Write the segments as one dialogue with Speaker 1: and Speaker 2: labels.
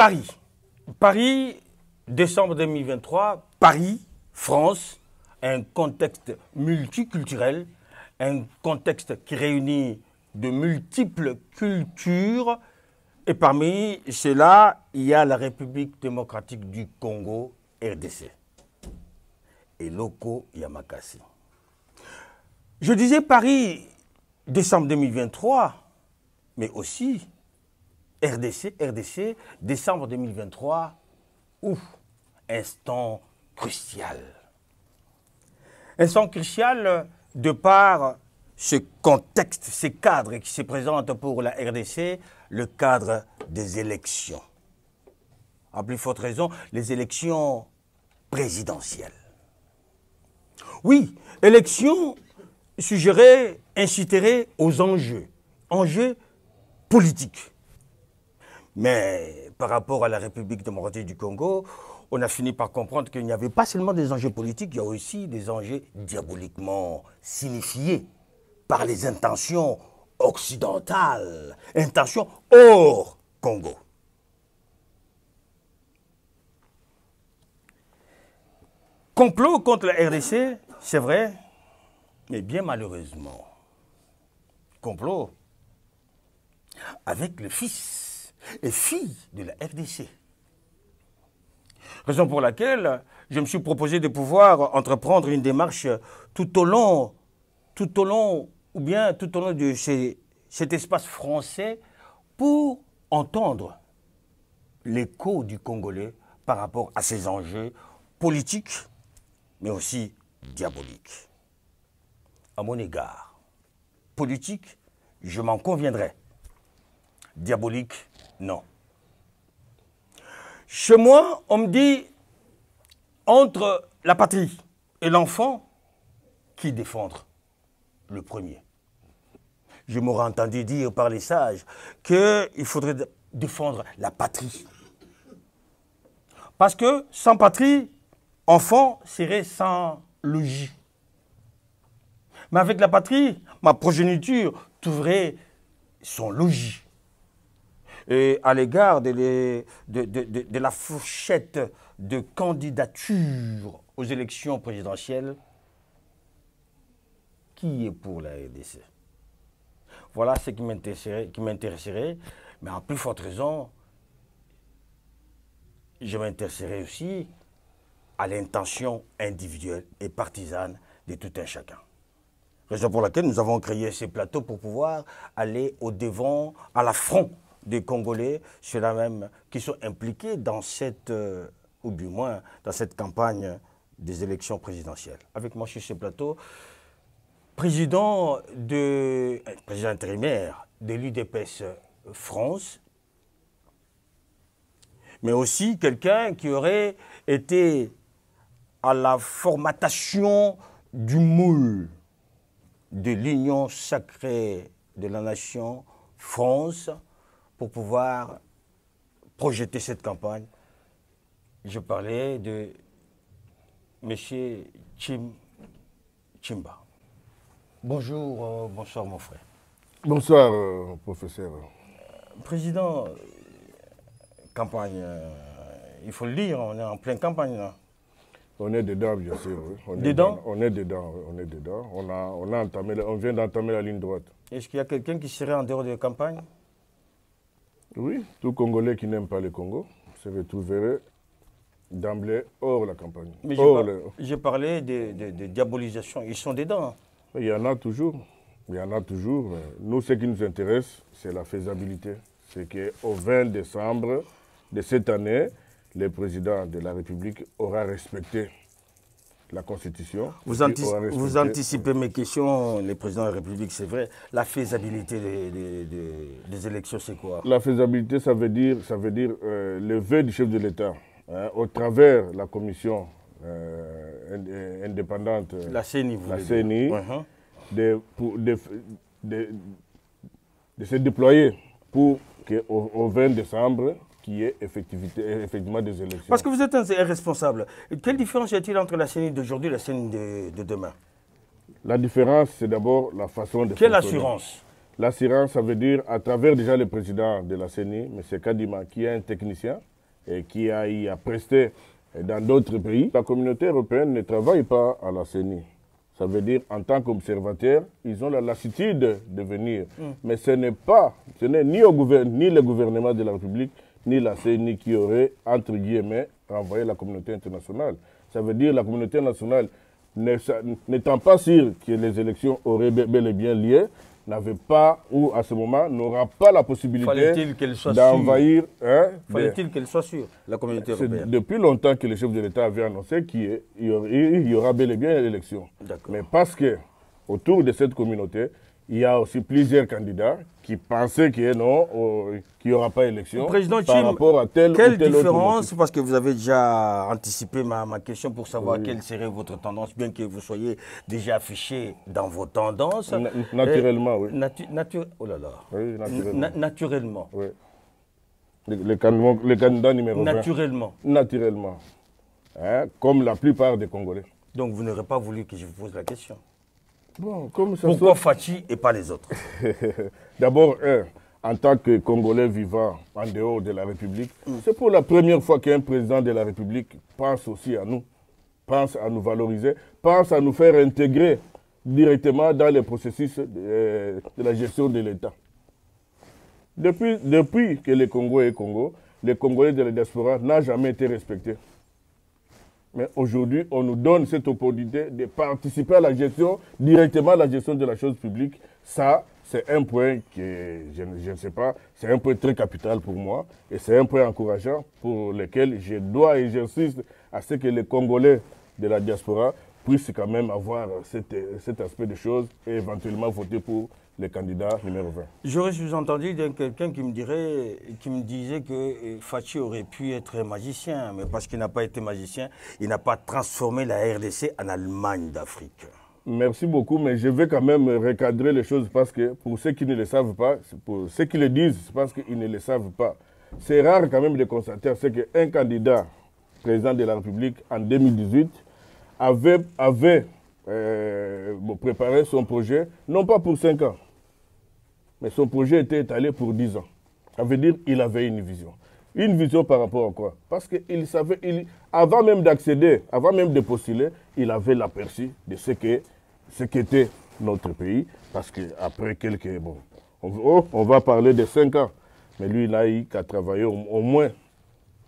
Speaker 1: Paris. Paris, décembre 2023, Paris, France, un contexte multiculturel, un contexte qui réunit de multiples cultures. Et parmi ceux-là, il y a la République démocratique du Congo, RDC, et Loko Yamakasi. Je disais Paris, décembre 2023, mais aussi RDC, décembre 2023, ouf, instant crucial. Instant crucial de par ce contexte, ces cadres qui se présentent pour la RDC, le cadre des élections. À plus forte raison, les élections présidentielles. Oui, élections suggéraient, inciteraient aux enjeux politiques. Mais par rapport à la République démocratique du Congo, on a fini par comprendre qu'il n'y avait pas seulement des enjeux politiques, il y a aussi des enjeux diaboliquement signifiés par les intentions occidentales, intentions hors Congo. Complot contre la RDC, c'est vrai, mais bien malheureusement, complot avec le fils et fille de la RDC. Raison pour laquelle je me suis proposé de pouvoir entreprendre une démarche tout au long de cet espace français pour entendre l'écho du Congolais par rapport à ces enjeux politiques, mais aussi diaboliques. À mon égard, politique, je m'en conviendrai. Diabolique, non. Chez moi, on me dit, entre la patrie et l'enfant, qui défendre le premier? Je m'aurais entendu dire par les sages qu'il faudrait défendre la patrie. Parce que sans patrie, enfant serait sans logis. Mais avec la patrie, ma progéniture trouverait son logis. Et à l'égard de la fourchette de candidature aux élections présidentielles, qui est pour la RDC? Voilà ce qui m'intéresserait, mais en plus forte raison, je m'intéresserai aussi à l'intention individuelle et partisane de tout un chacun. Raison pour laquelle nous avons créé ces plateaux pour pouvoir aller au-devant, à l'affront des Congolais, ceux-là même qui sont impliqués dans cette, ou du moins dans cette campagne des élections présidentielles. Avec moi sur ce plateau, président intérimaire de l'UDPS France, mais aussi quelqu'un qui aurait été à la formatation du moule de l'Union sacrée de la nation France pour pouvoir projeter cette campagne. Je parlais de M. Tshimba. Bonjour, bonsoir mon frère.
Speaker 2: Bonsoir, professeur.
Speaker 1: Président, campagne, il faut le dire, on est en pleine campagne là.
Speaker 2: On est dedans, bien sûr. Oui. On est dedans, on est dedans. On vient d'entamer la ligne droite.
Speaker 1: Est-ce qu'il y a quelqu'un qui serait en dehors de la campagne?
Speaker 2: Oui, tout Congolais qui n'aime pas le Congo se retrouverait d'emblée hors la campagne.
Speaker 1: Mais j'ai parlé de diabolisation, ils sont dedans.
Speaker 2: Il y en a toujours. Il y en a toujours. Mais nous, ce qui nous intéresse, c'est la faisabilité. C'est qu'au 20 décembre de cette année, le président de la République aura respecté la Constitution.
Speaker 1: Vous anticipez mes questions, le président de la République, c'est vrai. La faisabilité des élections, c'est quoi?
Speaker 2: La faisabilité, ça veut dire le vœu du chef de l'État, hein, au travers de la commission indépendante,
Speaker 1: la CENI,
Speaker 2: de se déployer pour qu'au 20 décembre, qu'il y ait effectivement des élections.
Speaker 1: Parce que vous êtes un responsable. Quelle différence y a-t-il entre la CENI d'aujourd'hui et la CENI de demain?
Speaker 2: La différence, c'est d'abord la façon de
Speaker 1: Quelle assurance?
Speaker 2: L'assurance, ça veut dire, à travers déjà le président de la CENI, M. Kadima, qui est un technicien, et qui a y a presté dans d'autres pays, la communauté européenne ne travaille pas à la CENI. Ça veut dire, en tant qu'observateurs, ils ont la lassitude de venir. Mais ce n'est ni le gouvernement de la République, ni la CENI qui aurait, entre guillemets, renvoyé la communauté internationale. Ça veut dire, la communauté nationale, n'étant pas sûre que les élections auraient bel et bien lieu, n'avait pas, ou à ce moment, n'aura pas la possibilité d'envahir...
Speaker 1: Fallait-il qu'elle soit sûre, la communauté européenne?
Speaker 2: Depuis longtemps que le chef de l'État avait annoncé qu'il y aura bel et bien l'élection. Mais parce que autour de cette communauté, il y a aussi plusieurs candidats qui pensaient qu'il n'y aura pas élection par rapport à tel ou tel autre.
Speaker 1: Quelle différence, parce que vous avez déjà anticipé ma question pour savoir quelle serait votre tendance, bien que vous soyez déjà affiché dans vos tendances.
Speaker 2: Naturellement, oui.
Speaker 1: Oh là là.
Speaker 2: Oui, naturellement.
Speaker 1: Naturellement.
Speaker 2: Oui. Les candidats numéro 20.
Speaker 1: Naturellement.
Speaker 2: Naturellement. Hein, comme la plupart des Congolais.
Speaker 1: Donc vous n'aurez pas voulu que je vous pose la question.
Speaker 2: Bon, comme ça
Speaker 1: Pourquoi Fachi et pas les autres?
Speaker 2: D'abord, en tant que Congolais vivant en dehors de la République, c'est pour la première fois qu'un président de la République pense aussi à nous, pense à nous valoriser, pense à nous faire intégrer directement dans les processus de la gestion de l'État. Depuis que le Congo est Congo, les Congolais de la diaspora n'ont jamais été respectés. Mais aujourd'hui, on nous donne cette opportunité de participer à la gestion, directement à la gestion de la chose publique. Ça, c'est un point que je ne sais pas, c'est un point très capital pour moi et c'est un point encourageant pour lequel je dois et j'insiste à ce que les Congolais de la diaspora puissent quand même avoir cet aspect de choses et éventuellement voter pour les candidats numéro 20.
Speaker 1: J'aurais sous-entendu quelqu'un qui me disait que Fachi aurait pu être magicien, mais parce qu'il n'a pas été magicien, il n'a pas transformé la RDC en Allemagne d'Afrique.
Speaker 2: Merci beaucoup, mais je vais quand même recadrer les choses parce que pour ceux qui ne le savent pas, pour ceux qui le disent, c'est parce qu'ils ne le savent pas. C'est rare quand même de constater qu'un candidat président de la République en 2018 avait préparé son projet, non pas pour 5 ans, mais son projet était étalé pour 10 ans. Ça veut dire qu'il avait une vision. Une vision par rapport à quoi? Parce qu'il savait, avant même d'accéder, avant même de postuler, il avait l'aperçu de ce qu'était notre pays. Parce qu'après quelques... Bon, on va parler de 5 ans. Mais lui, il a eu qu'à travailler au moins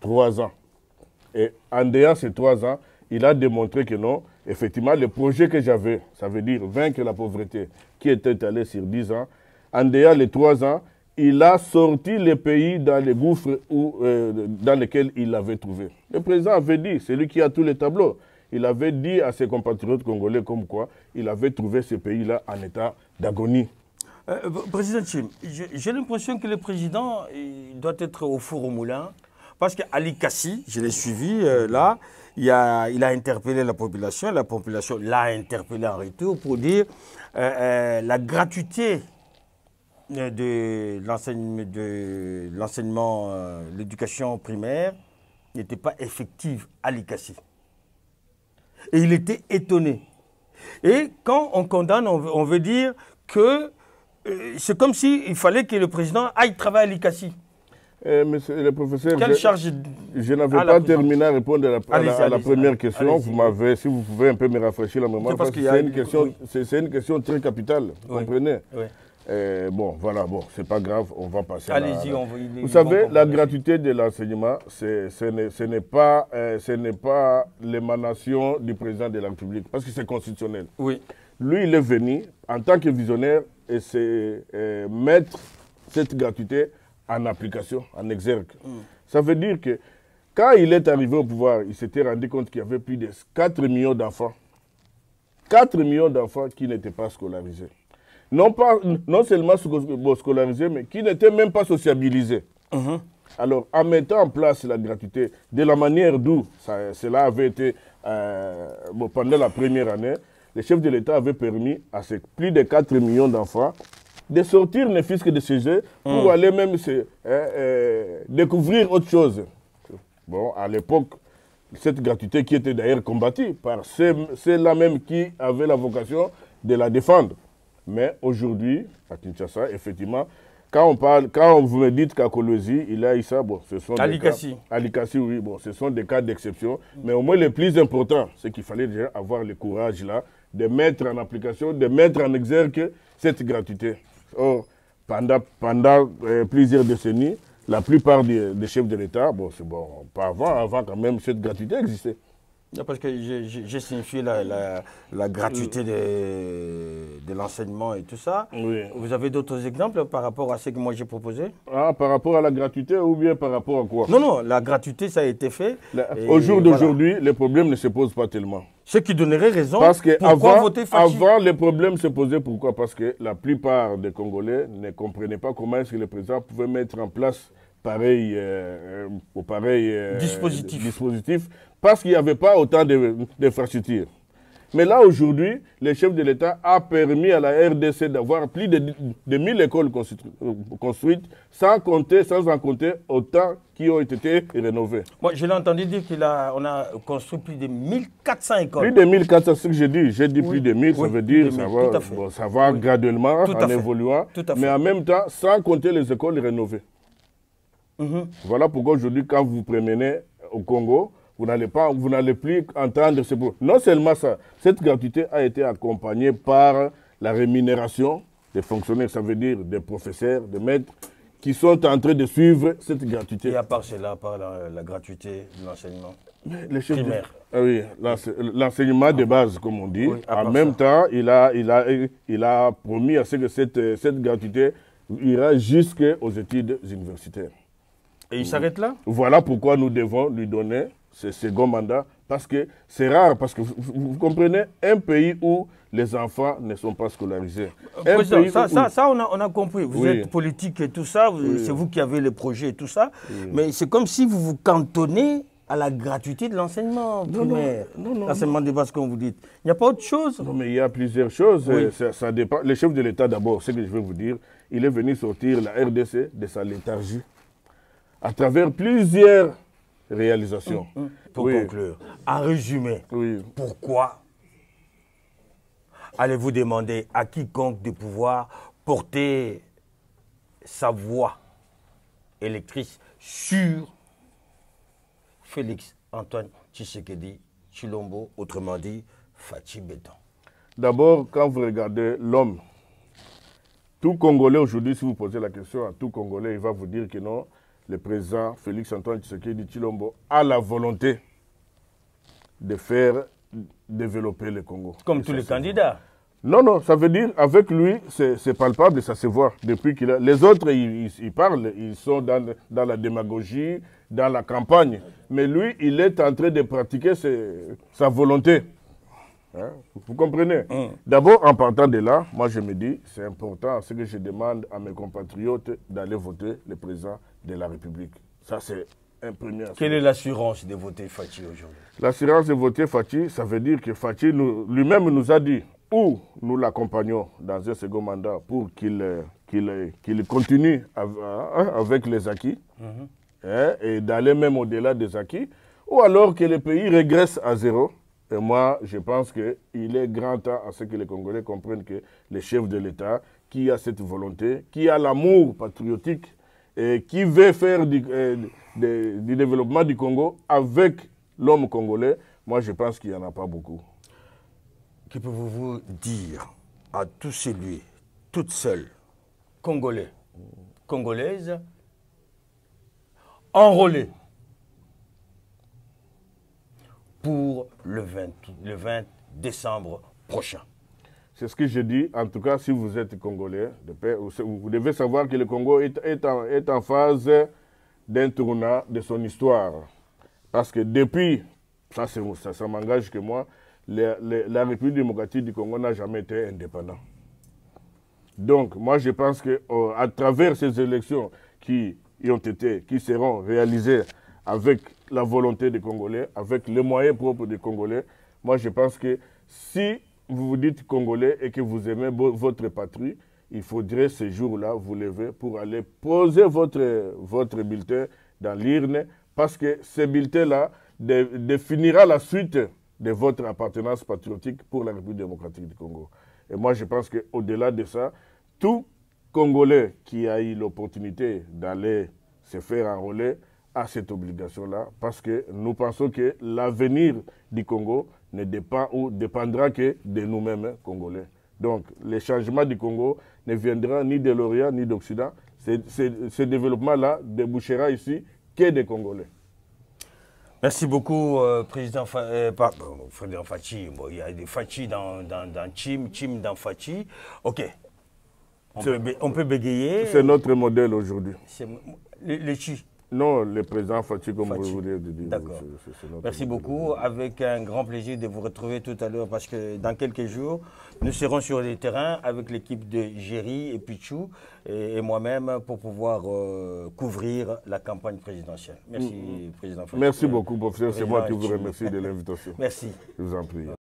Speaker 2: 3 ans. Et en dehors de ces 3 ans, il a démontré que non, effectivement, le projet que j'avais, ça veut dire vaincre la pauvreté, qui était étalé sur 10 ans, en dehors des 3 ans, il a sorti les pays dans les gouffres dans lesquels il l'avait trouvé. Le président avait dit, c'est lui qui a tous les tableaux, il avait dit à ses compatriotes congolais comme quoi il avait trouvé ces pays-là en état d'agonie.
Speaker 1: Président Chim, j'ai l'impression que le président doit être au four au moulin, parce qu'Ali Kassi, je l'ai suivi là, il a interpellé la population l'a interpellé en retour pour dire la gratuité de l'enseignement, l'éducation primaire n'était pas effective à l'ICASI. Et il était étonné. Et quand on condamne, on veut dire que c'est comme s'il fallait que le président aille travailler à l'ICASI.
Speaker 2: Monsieur le professeur,
Speaker 1: quelle charge
Speaker 2: je n'avais pas terminé à répondre à la première question. Si vous pouvez un peu me rafraîchir la mémoire, parce que c'est une question très capitale, vous comprenez?
Speaker 1: Oui.
Speaker 2: Bon, voilà, bon, c'est pas grave, on va passer
Speaker 1: Allez-y,
Speaker 2: vous savez, la gratuité de l'enseignement, ce n'est pas l'émanation du président de la République, parce que c'est constitutionnel.
Speaker 1: Oui.
Speaker 2: Lui, il est venu, en tant que visionnaire, et c'est mettre cette gratuité en application, en exergue. Ça veut dire que quand il est arrivé au pouvoir, il s'était rendu compte qu'il y avait plus de 4 millions d'enfants. 4 millions d'enfants qui n'étaient pas scolarisés. Non seulement scolarisés, mais qui n'étaient même pas sociabilisés. Alors, en mettant en place la gratuité, de la manière d'où cela avait été pendant la première année, le chef de l'État avait permis à ces plus de 4 millions d'enfants de sortir ne fût-ce que de chez eux pour aller même découvrir autre chose. Bon, à l'époque, cette gratuité qui était d'ailleurs combattue par ceux-là même qui avaient la vocation de la défendre. Mais aujourd'hui, à Kinshasa, effectivement, quand vous me dites qu'à Kolwezi, il a eu ça, bon, ce sont
Speaker 1: Alikassi.
Speaker 2: Alikassi, oui, bon, ce sont des cas d'exception. Mais au moins, le plus important, c'est qu'il fallait déjà avoir le courage là de mettre en application, de mettre en exergue cette gratuité. Or, pendant plusieurs décennies, la plupart des chefs de l'État, bon, c'est bon, pas avant quand même, cette gratuité existait.
Speaker 1: Parce que j'ai signifié la gratuité de l'enseignement et tout ça.
Speaker 2: Oui.
Speaker 1: Vous avez d'autres exemples par rapport à ce que moi j'ai proposé?
Speaker 2: Ah, par rapport à la gratuité ou bien par rapport à quoi?
Speaker 1: Non, non, la gratuité, ça a été fait.
Speaker 2: Au jour d'aujourd'hui, les problèmes ne se posent pas tellement.
Speaker 1: Ce qui donnerait raison.
Speaker 2: Parce que
Speaker 1: Fachi?
Speaker 2: avant, les problèmes se posaient. Pourquoi? Parce que la plupart des Congolais ne comprenaient pas comment est-ce que le président pouvait mettre en place pareil dispositif, parce qu'il n'y avait pas autant d'infrastructures. Mais là, aujourd'hui, le chef de l'État a permis à la RDC d'avoir plus de 1000 écoles construites, sans en compter autant qui ont été rénovées.
Speaker 1: Moi, je l'ai entendu dire qu'on a construit plus de 1400 écoles.
Speaker 2: Plus de 1400, c'est ce que j'ai dit. J'ai dit plus de 1000, ça veut dire que ça va graduellement, en évoluant, mais en même temps, sans compter les écoles rénovées. Voilà pourquoi aujourd'hui, quand vous promenez au Congo, vous n'allez plus entendre ce bruit. Non seulement ça, cette gratuité a été accompagnée par la rémunération des fonctionnaires, ça veut dire des professeurs, des maîtres, qui sont en train de suivre cette gratuité.
Speaker 1: Et à part cela, à part la gratuité de l'enseignement
Speaker 2: primaire. Oui, l'enseignement de base, comme on dit. Oui, en même temps, il a promis à ce que cette gratuité ira jusqu'aux études universitaires.
Speaker 1: Et il s'arrête là?
Speaker 2: Voilà pourquoi nous devons lui donner ce second mandat, parce que c'est rare, parce que vous comprenez, un pays où les enfants ne sont pas scolarisés.
Speaker 1: Président, ça on a compris. Vous êtes politique et tout ça, c'est vous qui avez le projet et tout ça, mais c'est comme si vous vous cantonnez à la gratuité de l'enseignement primaire, l'enseignement de base, comme vous dites. Il n'y a pas autre chose?
Speaker 2: Non, mais il y a plusieurs choses. Ça dépend. Le chef de l'État, d'abord, ce que je veux vous dire, il est venu sortir la RDC de sa léthargie à travers plusieurs réalisations.
Speaker 1: Pour conclure, en résumé, pourquoi allez-vous demander à quiconque de pouvoir porter sa voix électrice sur Félix Antoine Tshisekedi Tshilombo, autrement dit Fachi Béton?
Speaker 2: D'abord, quand vous regardez l'homme, tout Congolais aujourd'hui, si vous posez la question à tout Congolais, il va vous dire que non, le président Félix Antoine Tshisekedi Tshilombo a la volonté de faire développer le Congo.
Speaker 1: Comme tous les candidats?
Speaker 2: Non, non, ça veut dire, avec lui, c'est palpable, ça se voit. Depuis qu'il a... Les autres, ils parlent, ils sont dans la démagogie, dans la campagne. Mais lui, il est en train de pratiquer sa volonté. Hein? Vous comprenez? D'abord, en partant de là, moi je me dis, c'est important, ce que je demande à mes compatriotes d'aller voter le président de la République. Ça, c'est un premier aspect.
Speaker 1: Quelle est l'assurance de voter Fachi aujourd'hui?
Speaker 2: L'assurance de voter Fachi, ça veut dire que Fachi lui-même nous a dit où nous l'accompagnons dans un second mandat pour qu'il continue avec les acquis et d'aller même au-delà des acquis, ou alors que le pays régresse à zéro. Et moi, je pense qu'il est grand temps à ce que les Congolais comprennent que le chef de l'État, qui a cette volonté, qui a l'amour patriotique, et qui veut faire du développement du Congo avec l'homme congolais, moi je pense qu'il n'y en a pas beaucoup.
Speaker 1: Que pouvez-vous dire à tous celui, toutes seules, Congolais, Congolaises, enrôlés pour le 20 décembre prochain?
Speaker 2: C'est ce que je dis. En tout cas, si vous êtes Congolais, vous devez savoir que le Congo est en phase d'un tournant de son histoire. Parce que depuis, ça m'engage que moi, la République démocratique du Congo n'a jamais été indépendante. Donc, moi, je pense qu'à travers ces élections qui seront réalisées avec la volonté des Congolais, avec les moyens propres des Congolais, moi, je pense que si vous vous dites Congolais et que vous aimez votre patrie, il faudrait ce jour-là vous lever pour aller poser votre bulletin dans l'urne, parce que ce bulletin-là définira la suite de votre appartenance patriotique pour la République démocratique du Congo. Et moi, je pense qu'au-delà de ça, tout Congolais qui a eu l'opportunité d'aller se faire enrôler a cette obligation-là, parce que nous pensons que l'avenir du Congo ne dépend ou dépendra que de nous-mêmes, Congolais. Donc, le changement du Congo ne viendra ni de l'Orient ni d'Occident. Ce développement-là débouchera ici que des Congolais.
Speaker 1: Merci beaucoup, Président Frédéric Fachi. Bon, il y a des Fachi dans Chim dans Fachi. OK. On peut bégayer.
Speaker 2: C'est notre modèle aujourd'hui.
Speaker 1: Le Chi.
Speaker 2: Non, le président Fachi, comme
Speaker 1: Fachi.
Speaker 2: vous voulez dire.
Speaker 1: D'accord. Merci beaucoup. Avec un grand plaisir de vous retrouver tout à l'heure parce que dans quelques jours, nous serons sur les terrains avec l'équipe de Géry et Pichou et moi-même pour pouvoir couvrir la campagne présidentielle. Merci, Président Fachi.
Speaker 2: Merci beaucoup, professeur. C'est moi qui vous remercie de l'invitation.
Speaker 1: Merci.
Speaker 2: Je vous en prie.